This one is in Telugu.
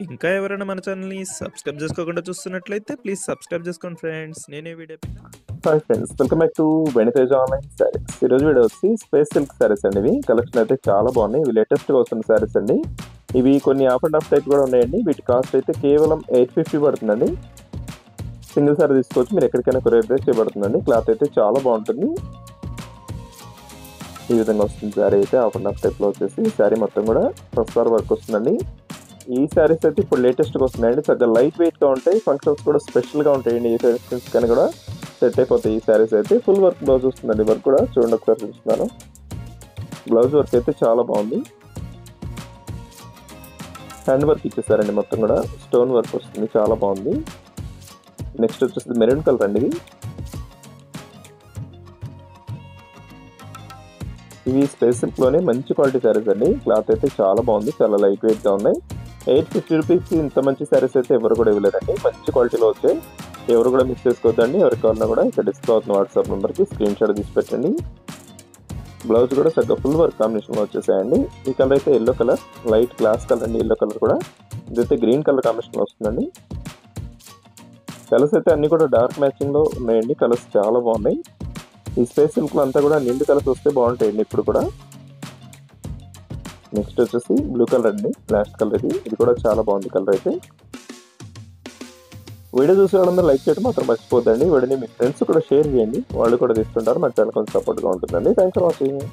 ఇంకా ఎవరైనా మన ఛానల్‌ని సబ్స్క్రైబ్ చేసుకోకుండా చూస్తున్నట్లయితే ప్లీజ్ సబ్స్క్రైబ్ చేసుకోండి ఫ్రెండ్స్. నేనే video hi friends, welcome back to Venitheja online sarees. ఈరోజు వీడియో వచ్చి స్పేస్ సిల్క్ శారీస్ అండి. ఇవి కలెక్షన్ అయితే చాలా బాగున్నాయి. ఇవి లేటెస్ట్గా వస్తున్న శారీస్ అండి. ఇవి కొన్ని ఆఫ్ అండ్ ఆఫ్ టైప్ కూడా ఉన్నాయండి. వీటి కాస్ట్ అయితే కేవలం 850 పడుతుందండి. సింగిల్ శారీ తీసుకోవచ్చు, మీరు ఎక్కడికైనా కొరియర్ చేసి చేయబడుతుందండి. క్లాత్ అయితే చాలా బాగుంటుంది. ఈ విధంగా వస్తుంది శారీ అయితే ఆఫ్ అండ్ ఆఫ్ టైప్లో వచ్చేసి. ఈ శారీ మొత్తం కూడా ప్రస్తుతాల వర్క్ వస్తుందండి. ఈ శారీస్ అయితే ఇప్పుడు లేటెస్ట్గా వస్తున్నాయండి. చక్కగా లైట్ వెయిట్గా ఉంటాయి, ఫంక్షన్స్ కూడా స్పెషల్గా ఉంటాయండి. ఈ ఫంక్షన్స్ కానీ కూడా సెట్ అయిపోతాయి. ఈ శారీస్ అయితే ఫుల్ వర్క్ బ్లౌజ్ వస్తుందండి. వర్క్ కూడా చూడండి, ఒకసారి చూస్తున్నాను. బ్లౌజ్ వర్క్ అయితే చాలా బాగుంది. హ్యాండ్ వర్క్ ఇచ్చేసారండి, మొత్తం కూడా స్టోన్ వర్క్ వస్తుంది, చాలా బాగుంది. నెక్స్ట్ వచ్చేసి మెరూన్ కలర్ అండి. ఇవి స్పేస్ సిల్క్లోనే మంచి క్వాలిటీ శారీస్ అండి. క్లాత్ అయితే చాలా బాగుంది, చాలా లైట్ వెయిట్గా ఉన్నాయి. 850 రూపీస్కి ఇంత మంచి శారీస్ అయితే ఎవరు కూడా ఇవ్వలేరండి. మంచి క్వాలిటీలో వచ్చాయి, ఎవరు కూడా మిస్ చేసుకోవద్దండి. ఎవరికి కావాలన్నా కూడా ఇక్కడ డిస్ప్లే అవుతున్న వాట్సాప్ నెంబర్కి స్క్రీన్ షాట్ తీసి పెట్టండి. బ్లౌజ్ కూడా చక్కగా ఫుల్ వర్క్ కాంబినేషన్లో వచ్చేసాయండి. ఈ కలర్ అయితే yellow colour, light glass colour అండి. ఎల్లో కలర్ కూడా ఇదైతే గ్రీన్ కలర్ కాంబినేషన్లో వస్తుందండి. కలర్స్ అయితే అన్ని కూడా డార్క్ మ్యాచింగ్లో ఉన్నాయండి. కలర్స్ చాలా బాగున్నాయి. ఈ స్పేస్ సిల్క్లో అంతా కూడా నిండు కలర్స్ వస్తే బాగుంటాయండి ఇప్పుడు కూడా. నెక్స్ట్ వచ్చేసి బ్లూ కలర్ అండి, లాస్ట్ కలర్ ఇది కూడా చాలా బాగుంది కలర్ అయితే. వీడియో చూసే వాళ్ళందరూ లైక్ చేయడం మాత్రం మర్చిపోద్దండి. వీడియోని మీ ఫ్రెండ్స్ కూడా షేర్ చేయండి, వాళ్ళు కూడా తీసుకుంటారు. మన ఛానల్ కొంచెం సపోర్ట్గా ఉంటుందండి. Thanks for watching.